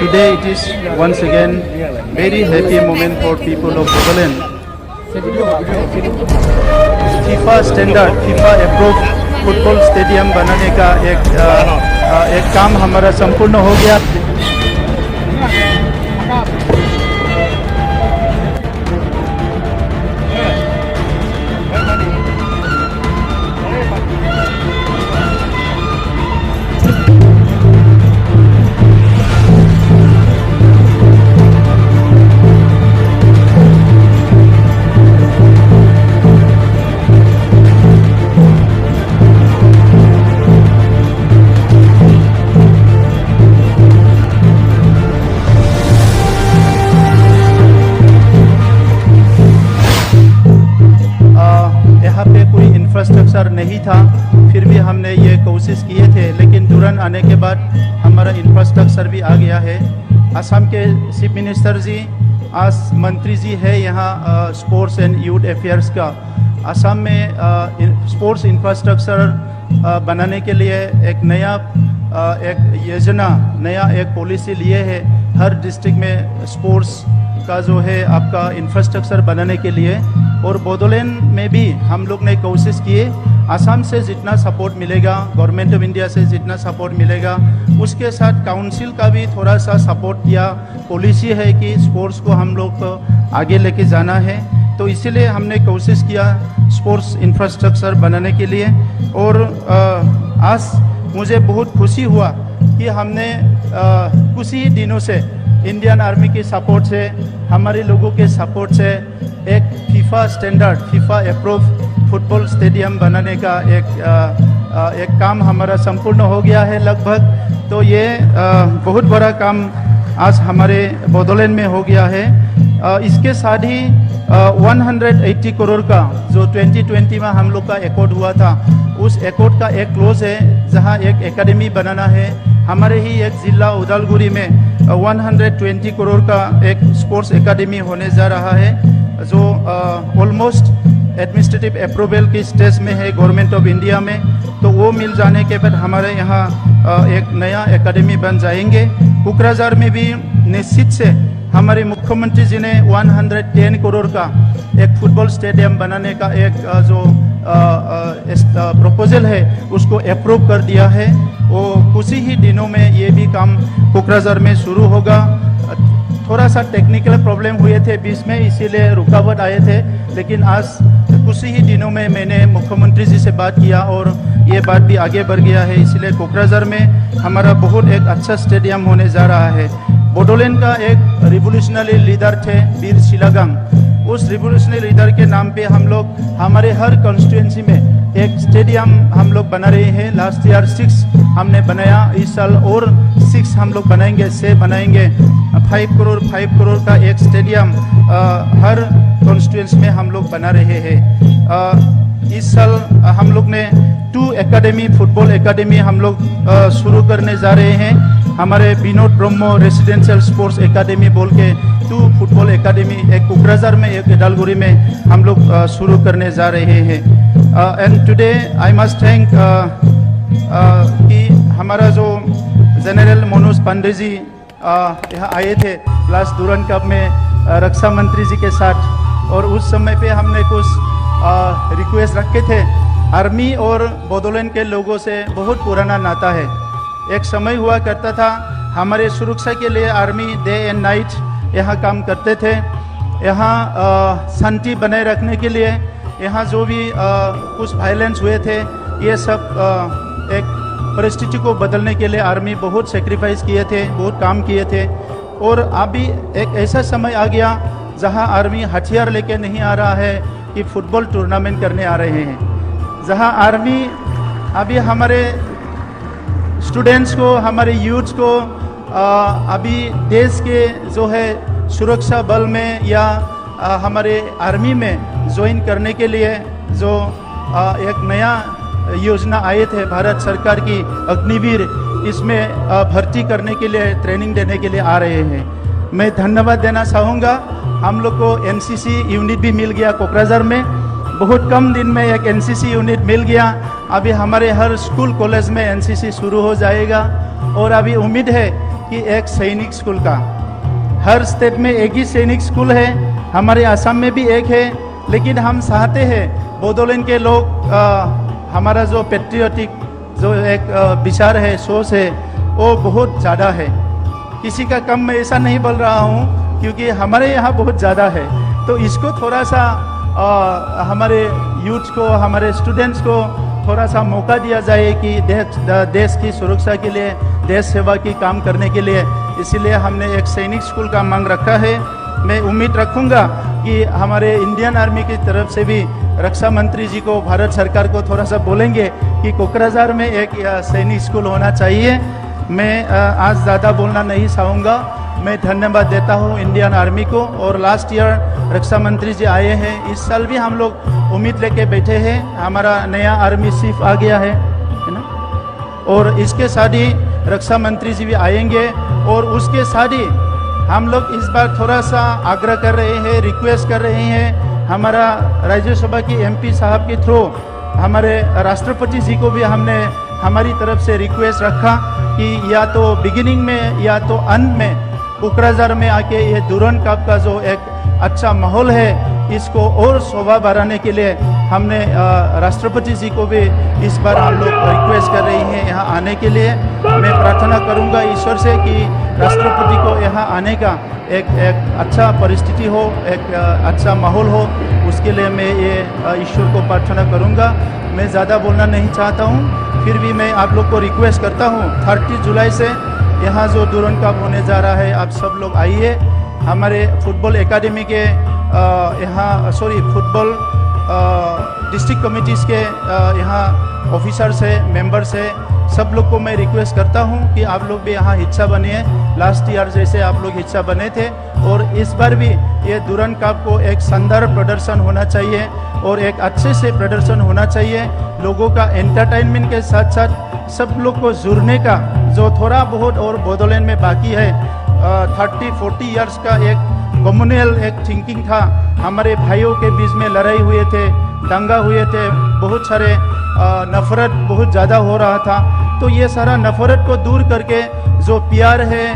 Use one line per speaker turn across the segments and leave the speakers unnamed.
Today it is once again very happy moment for people of Bodoland. FIFA standard FIFA approve football stadium बनाने का एक काम हमारा संपूर्ण हो गया। इंफ्रास्ट्रक्चर नहीं था, फिर भी हमने ये कोशिश किए थे, लेकिन तुरंत आने के बाद हमारा इंफ्रास्ट्रक्चर भी आ गया है। असम के चीफ मिनिस्टर जी, आज मंत्री जी है यहाँ स्पोर्ट्स एंड यूथ अफेयर्स का। असम में स्पोर्ट्स इंफ्रास्ट्रक्चर बनाने के लिए एक नया एक योजना, नया एक पॉलिसी लिए है हर डिस्ट्रिक्ट में स्पोर्ट्स का जो है आपका इंफ्रास्ट्रक्चर बनाने के लिए। और बोडोलैंड में भी हम लोग ने कोशिश किए, असम से जितना सपोर्ट मिलेगा, गवर्नमेंट ऑफ इंडिया से जितना सपोर्ट मिलेगा, उसके साथ काउंसिल का भी थोड़ा सा सपोर्ट किया। पॉलिसी है कि स्पोर्ट्स को हम लोग को आगे लेके जाना है, तो इसीलिए हमने कोशिश किया स्पोर्ट्स इंफ्रास्ट्रक्चर बनाने के लिए। और आज मुझे बहुत खुशी हुआ कि हमने कुछ ही दिनों से इंडियन आर्मी के सपोर्ट से, हमारे लोगों के सपोर्ट से एक FIFA standard FIFA approve football stadium बनाने का एक काम हमारा संपूर्ण हो गया है लगभग। तो ये बहुत बड़ा काम आज हमारे बोडोलैंड में हो गया है। इसके साथ ही 180 करोड़ का जो 2020 में हम लोग का एकॉर्ड हुआ था, उस एकॉर्ड का एक क्लोज है जहां एक एकेडमी बनाना है। हमारे ही एक जिला उदालगुरी में 120 करोड़ का एक स्पोर्ट्स एकेडमी होने जा रहा है, जो ऑलमोस्ट एडमिनिस्ट्रेटिव अप्रूवल की स्टेज में है गवर्नमेंट ऑफ इंडिया में। तो वो मिल जाने के बाद हमारे यहाँ एक नया एकेडमी बन जाएंगे। कोकराझार में भी निश्चित से हमारे मुख्यमंत्री जी ने 110 करोड़ का एक फुटबॉल स्टेडियम बनाने का एक जो प्रपोजल है उसको अप्रूव कर दिया है। वो कुछ ही दिनों में ये भी काम कोकराझार में शुरू होगा। थोड़ा सा टेक्निकल प्रॉब्लम हुए थे बीच में, इसीलिए रुकावट आए थे, लेकिन आज कुछ ही दिनों में मैंने मुख्यमंत्री जी से बात किया और ये बात भी आगे बढ़ गया है। इसलिए कोकराझार में हमारा बहुत एक अच्छा स्टेडियम होने जा रहा है। बोडोलैंड का एक रिवोल्यूशनरी लीडर थे वीर शिलागांग, उस रिवोल्यूशनरी लीडर के नाम पे हम लोग हमारे हर कॉन्स्टिट्यूंसी में एक स्टेडियम हम लोग बना रहे हैं। लास्ट ईयर 6 हमने बनाया, इस साल और 6 हम लोग बनाएंगे, 6 बनाएंगे। 5 करोड़ का एक स्टेडियम हर कॉन्स्टिट्यूंसी में हम लोग बना रहे हैं। इस साल हम लोग ने 2 एकेडमी, फुटबॉल एकेडमी हम लोग शुरू करने जा रहे हैं। हमारे विनोद ब्रह्मो रेसिडेंशियल स्पोर्ट्स एकेडमी बोल के 2 फुटबॉल एकेडमी, एक कोकराझार में, एक उदालगुरी में हम लोग शुरू करने जा रहे हैं। And today I must thank कि हमारा जो जनरल मनोज पांडे जी यहाँ आए थे लास्ट डूरन कप में रक्षा मंत्री जी के साथ, और उस समय पे हमने कुछ रिक्वेस्ट रखे थे। आर्मी और बोडोलैंड के लोगों से बहुत पुराना नाता है। एक समय हुआ करता था, हमारे सुरक्षा के लिए आर्मी डे एंड नाइट यहाँ काम करते थे। यहाँ शांति बनाए रखने के लिए, यहाँ जो भी कुछ वायलेंस हुए थे, ये सब एक परिस्थिति को बदलने के लिए आर्मी बहुत सेक्रीफाइस किए थे, बहुत काम किए थे। और अभी एक ऐसा समय आ गया जहाँ आर्मी हथियार लेके नहीं आ रहा है कि फुटबॉल टूर्नामेंट करने आ रहे हैं, जहाँ आर्मी अभी हमारे स्टूडेंट्स को, हमारे यूथ्स को अभी देश के जो है सुरक्षा बल में या हमारे आर्मी में ज्वाइन करने के लिए जो एक नया योजना आए थे भारत सरकार की अग्निवीर, इसमें भर्ती करने के लिए, ट्रेनिंग देने के लिए आ रहे हैं। मैं धन्यवाद देना चाहूँगा। हम लोग को एनसीसी यूनिट भी मिल गया कोकराझार में, बहुत कम दिन में एक एनसीसी यूनिट मिल गया। अभी हमारे हर स्कूल कॉलेज में एनसीसी शुरू हो जाएगा और अभी उम्मीद है कि एक सैनिक स्कूल का, हर स्टेट में एक ही सैनिक स्कूल है, हमारे असम में भी एक है, लेकिन हम चाहते हैं बोडोलैंड के लोग हमारा जो पेट्रियोटिक जो एक विचार है, सोच है, वो बहुत ज़्यादा है। किसी का कम मैं ऐसा नहीं बोल रहा हूँ, क्योंकि हमारे यहाँ बहुत ज़्यादा है। तो इसको थोड़ा सा हमारे यूथ को, हमारे स्टूडेंट्स को थोड़ा सा मौका दिया जाए कि देश की सुरक्षा के लिए, देश सेवा की काम करने के लिए, इसीलिए हमने एक सैनिक स्कूल का मांग रखा है। मैं उम्मीद रखूँगा कि हमारे इंडियन आर्मी की तरफ से भी रक्षा मंत्री जी को, भारत सरकार को थोड़ा सा बोलेंगे कि कोकराझार में एक सैनिक स्कूल होना चाहिए। मैं आज ज़्यादा बोलना नहीं चाहूँगा। मैं धन्यवाद देता हूँ इंडियन आर्मी को। और लास्ट ईयर रक्षा मंत्री जी आए हैं, इस साल भी हम लोग उम्मीद लेके बैठे हैं, हमारा नया आर्मी चीफ आ गया है ना, और इसके साथ ही रक्षा मंत्री जी भी आएंगे। और उसके साथ ही हम लोग इस बार थोड़ा सा आग्रह कर रहे हैं, रिक्वेस्ट कर रहे हैं, हमारा राज्यसभा की MP साहब के थ्रू हमारे राष्ट्रपति जी को भी हमने हमारी तरफ से रिक्वेस्ट रखा कि या तो बिगिनिंग में या तो अंत में कोकराझार में आके ये दुरान कप का जो एक अच्छा माहौल है, इसको और शोभा बढ़ाने के लिए हमने राष्ट्रपति जी को भी इस बार हम लोग रिक्वेस्ट कर रही हैं यहाँ आने के लिए। मैं प्रार्थना करूँगा ईश्वर से कि राष्ट्रपति को यहाँ आने का एक अच्छा परिस्थिति हो, एक अच्छा माहौल हो, उसके लिए मैं ये ईश्वर को प्रार्थना करूँगा। मैं ज़्यादा बोलना नहीं चाहता हूँ, फिर भी मैं आप लोग को रिक्वेस्ट करता हूँ 30 जुलाई से यहाँ जो दुरान कप होने जा रहा है, आप सब लोग आइए। हमारे फुटबॉल एकेडमी के यहाँ फुटबॉल डिस्ट्रिक्ट कमिटीज़ के यहाँ ऑफिसर्स है, मेंबर्स है, सब लोग को मैं रिक्वेस्ट करता हूँ कि आप लोग भी यहाँ हिस्सा बनिए। लास्ट ईयर जैसे आप लोग हिस्सा बने थे, और इस बार भी ये दुरान कप को एक शानदार प्रदर्शन होना चाहिए और एक अच्छे से प्रदर्शन होना चाहिए। लोगों का एंटरटेनमेंट के साथ साथ सब लोग को जुड़ने का जो थोड़ा बहुत और बोडोलैंड में बाकी है, 30-40 इयर्स का एक कम्युनल एक थिंकिंग था। हमारे भाइयों के बीच में लड़ाई हुए थे, दंगा हुए थे, बहुत सारे नफरत बहुत ज़्यादा हो रहा था। तो ये सारा नफरत को दूर करके जो प्यार है,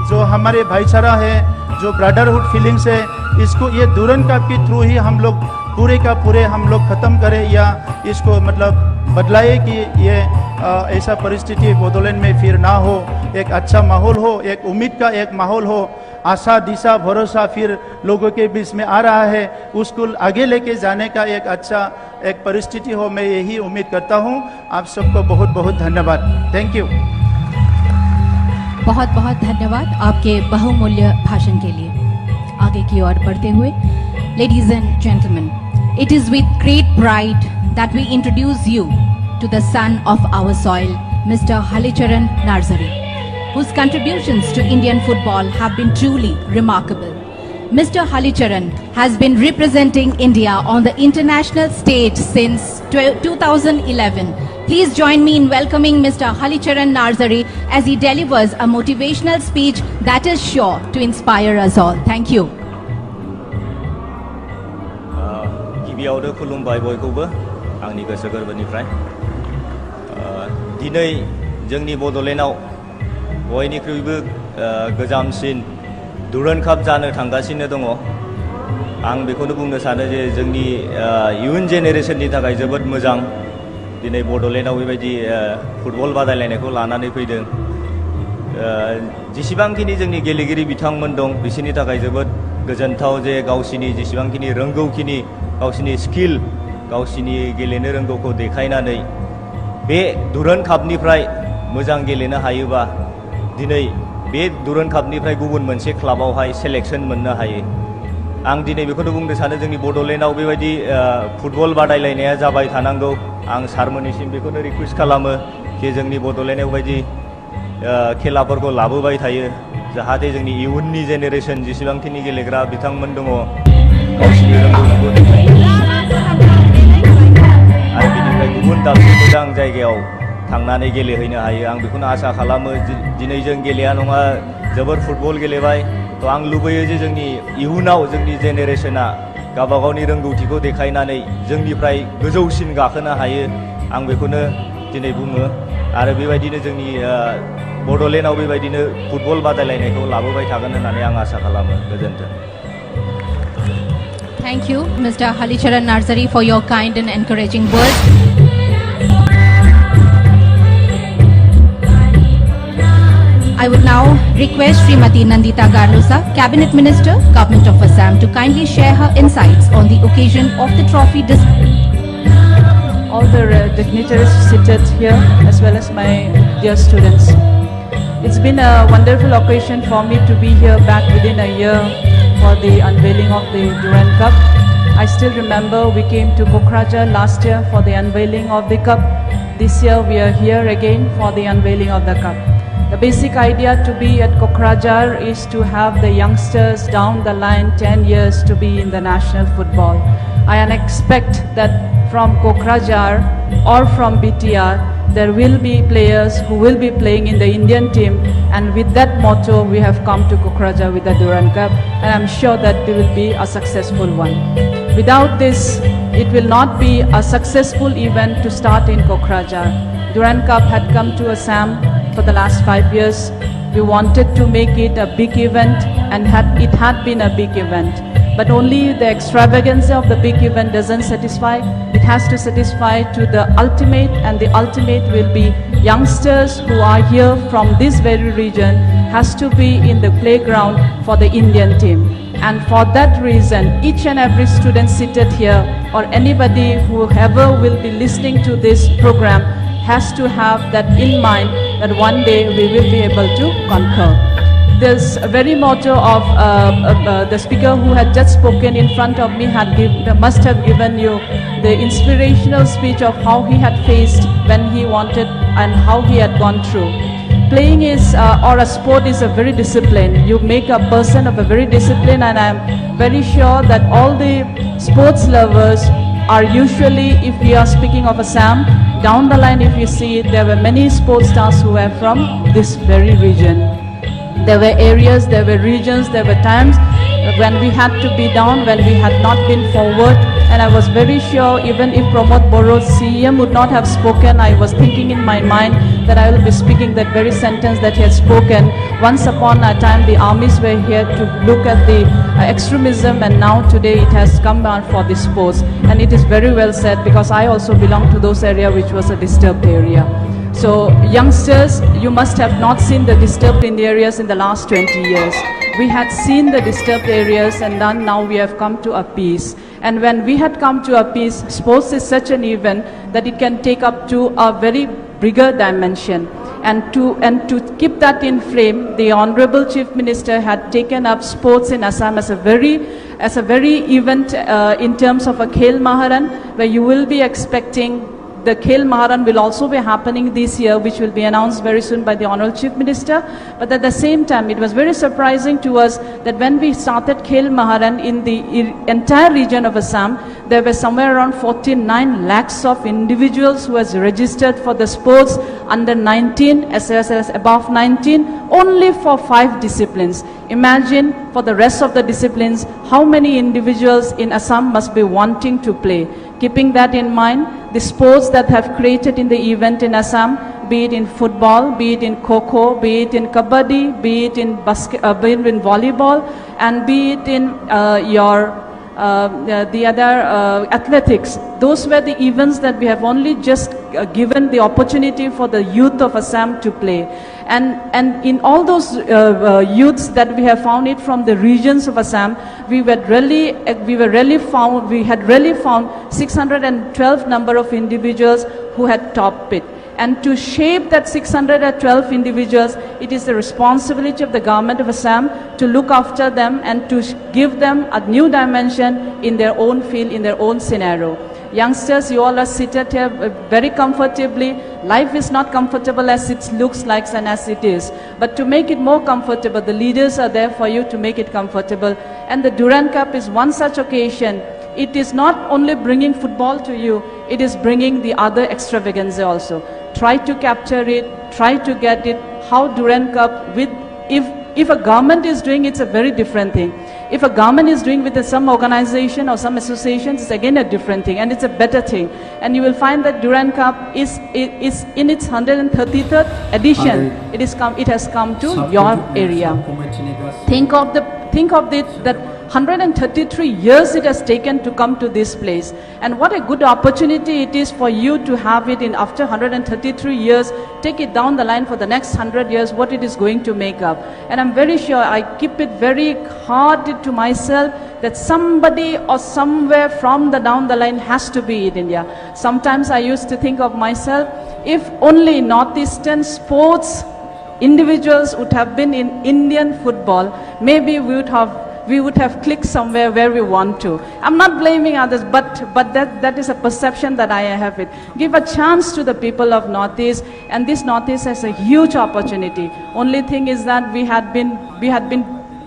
जो हमारे भाईचारा है, जो ब्रदरहुड फीलिंग्स है, इसको ये दुरान कप के थ्रू ही हम लोग पूरे का पूरे हम लोग ख़त्म करें या इसको मतलब बदलाए कि ये ऐसा परिस्थिति बोडोलैंड में फिर ना हो। एक अच्छा माहौल हो, एक उम्मीद का एक माहौल हो, आशा दिशा भरोसा फिर लोगों के बीच में आ रहा है, उसको आगे लेके जाने का एक अच्छा एक परिस्थिति हो। मैं यही उम्मीद करता हूँ। आप सबको बहुत बहुत धन्यवाद। Thank you.
बहुत बहुत धन्यवाद आपके बहुमूल्य भाषण के लिए। आगे की ओर बढ़ते हुए, ladies and gentleman, it is with great pride that we introduce you to the son of our soil, Mr. Halicharan Narzary, whose contributions to Indian football have been truly remarkable. Mr. Halicharan has been representing India on the international stage since 2011. Please join me in welcoming Mr. Halicharan Narzary as he delivers a motivational speech that is sure to inspire us all. Thank you.
गिबियावनो खुलुमबाय बयखौबो आंनि गोसो गोरबोनिफ्राय। दिनै जोंनि बड'लेण्डआव बयनिख्रुइबो गोजामसिन दुरान काप जानो थांगासिनो दङ। आं बेखौनो बुंनो सानो जे जोंनि इयुन जेनेरेशननि थाखाय जोबोद मोजां दिनै बड'लेण्डआव बेबायदि फुटबल बादायलायनायखौ लानानै फैदों। जेसेबांखिनि जोंनि गेलेगिरि बिथांमोन दं बिसोरनि थाखाय जोबोद गोजोनथाव जे गावसिनि जेसेबांखिनि रोंगौखिनि, गावसिनि स्किल, गावसिनि गेलेनो रोंगौखौ देखायनानै बे दुरान कापनिफ्राय मोजां गेलेनो हायोबा दिनै बे दुरान कापनिफ्राय गुबुन मोनसे क्लाबावहाय सेलेक्शन मोननो हायो। आं दिनै बेखौनो बुंनो सानो जोंनि बड'लेण्डआव बेबायदि फुटबल बादायलायनाया जाबाय थानांगौ। आं सारमोननिसिम बेखौनो रिक्वेस्ट खालामो कि जोंनि बड'लेण्डआव बायदि खेलाफोरखौ लाबोबाय थायो, जाहाथे जोंनि इयुननि जेनेरेशन जेसेबांखिनि गेलेग्रा बिथांमोन दङ गावसिनि रोंगौथिखौ देखायनो आरो बिनिफ्राय गुबुन दाबसे मोजां जायगायाव थांनानै गेलेहैनो हायो। आं बेखौनो आसा खालामो। दिनै जों गेलेया नङा जोबोर फुटबल गेलेबाय, थ' आं लुबैयो जे जोंनि इयुनाव जोंनि जेनेरेशना गावबा गावनि रोंगौथिखौ देखायनानै जोंनिफ्राय गोजौसिन गाखोनो हायो। आं बेखौनो दिनै बुङो। आरो बेबायदिनो जोंनि बड'लेण्डआव बेबायदिनो फुटबल बादायलायनायखौ लाबोबाय थागोन होननानै आं आसा खालामो। गोजोन्थों।
Thank you, Mr. Halicharan Narzari, for your kind and encouraging words. I would now request Srimati Nandita Garlosa, Cabinet Minister, Government of Assam, to kindly share her insights on the occasion of the trophy display.
All the dignitaries seated here, as well as my dear students. It's been a wonderful occasion for me to be here back within a year for the unveiling of the Durand Cup. I still remember we came to Kokrajhar last year for the unveiling of the cup. This year we are here again for the unveiling of the cup. The basic idea to be at Kokrajhar is to have the youngsters down the line 10 years to be in the national football. I expect that from Kokrajhar or from BTR, there will be players who will be playing in the Indian team, and with that motto we have come to Kokrajhar with the Durand Cup, and I'm sure that it will be a successful one. Without this, it will not be a successful event to start in Kokrajhar. Durand Cup had come to Assam for the last 5 years. We wanted to make it a big event, and it had been a big event. But only the extravagance of the big event doesn't satisfy. It has to satisfy to the ultimate, and the ultimate will be youngsters who are here from this very region has to be in the playground for the Indian team. And for that reason, each and every student seated here, or anybody whoever will be listening to this program, has to have that in mind, that one day we will be able to conquer. This very motto of the speaker who had just spoken in front of me must have given you the inspirational speech of how he had faced when he wanted and how he had gone through. Playing is or a sport is a very discipline. You make a person of a very discipline, and I am very sure that all the sports lovers are usually, if we are speaking of Assam, down the line if you see it, there were many sports stars who were from this very region. There were areas, there were regions, there were times when we had to be down, when we had not been forward, and I was very sure even if Pramod Boro CM would not have spoken, I was thinking in my mind that I will be speaking that very sentence that he had spoken. Once upon a time the armies were here to look at the extremism, and now today it has come down for the sports, and it is very well said, because I also belong to those area which was a disturbed area. So youngsters, you must have not seen the disturbed in the areas in the last 20 years. We had seen the disturbed areas, and then now we have come to a peace. And when we had come to a peace, sports is such an event that it can take up to a very bigger dimension. And to keep that in frame, the Honorable Chief Minister had taken up sports in Assam as a very event in terms of a Khel Maharan, where you will be expecting. The Khel Maharan will also be happening this year, which will be announced very soon by the Honorable Chief Minister. But at the same time, it was very surprising to us that when we started Khel Maharan in the entire region of Assam, there were somewhere around 49 lakhs of individuals who was registered for the sports under 19 as well as above 19, only for 5 disciplines. Imagine for the rest of the disciplines, how many individuals in Assam must be wanting to play. Keeping that in mind, the sports that have created in the event in Assam, be it in football, be it in kho-kho, be it in kabaddi, be it in volleyball, and be it in the other athletics. Those were the events that we have only just given the opportunity for the youth of Assam to play. And in all those youths that we have found it from the regions of Assam, we had really found 612 number of individuals who had topped it. And to shape that 612 individuals, it is the responsibility of the government of Assam to look after them and to give them a new dimension in their own field, in their own scenario. Youngsters, you all are seated here very comfortably. Life is not comfortable as it looks like and as it is. But to make it more comfortable, the leaders are there for you to make it comfortable. And the Durand Cup is one such occasion. It is not only bringing football to you, it is bringing the other extravaganza also. Try to capture it, try to get it, how Durand Cup, if if a government is doing, it's a very different thing. If a government is doing with some organization or some associations, it's again a different thing, and it's a better thing. And you will find that Durand Cup is in its 133rd edition. It has come to your area. Think of it that 133 years it has taken to come to this place, and what a good opportunity it is for you to have it in after 133 years. Take it down the line for the next 100 years, what it is going to make up. And I'm very sure, I keep it very hard to myself that somebody or somewhere from the down the line has to be in India. Sometimes I used to think of myself, if only Northeastern sports individuals would have been in Indian football, maybe we would have clicked somewhere where we want to. I'm not blaming others, but that is a perception that I have it. Give a chance to the people of Northeast, and this Northeast has a huge opportunity. Only thing is that we had been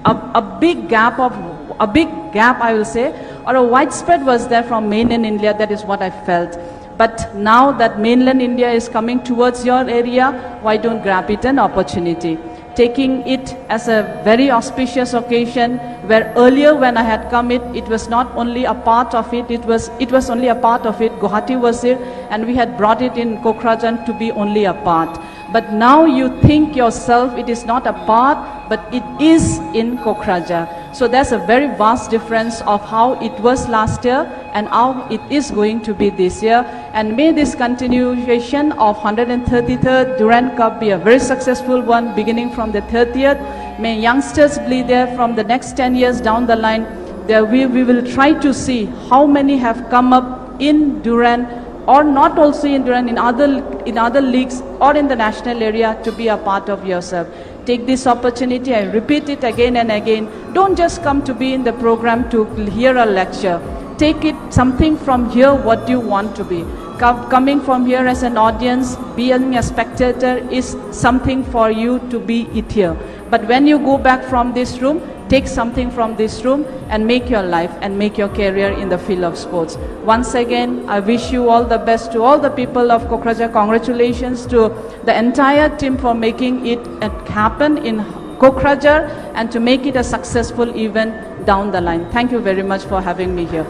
a big gap, I will say, or a widespread was there from mainland India. That is what I felt. But now that mainland India is coming towards your area, why don't grab it an opportunity? Taking it as a very auspicious occasion, where earlier when I had come it was not only a part of it, it was only a part of it. Guwahati was here, and we had brought it in Kokrajhar to be only a part. But now you think yourself it is not a part, but it is in Kokrajhar. So there's a very vast difference of how it was last year and how it is going to be this year. And may this continuation of 133rd Durand Cup be a very successful one, beginning from the 30th. May youngsters be there from the next 10 years down the line. There we will try to see how many have come up in Durand, or not also in Durand, in other leagues or in the national area, to be a part of yourself. Take this opportunity, I repeat it again and again. Don't just come to be in the program to hear a lecture. Take it something from here what you want to be. Coming from here as an audience, being a spectator is something for you to be it here. But when you go back from this room, take something from this room and make your life and make your career in the field of sports. Once again, I wish you all the best to all the people of Kokrajhar. Congratulations to the entire team for making it happen in Kokrajhar and to make it a successful event down the line. Thank you very much for having me here.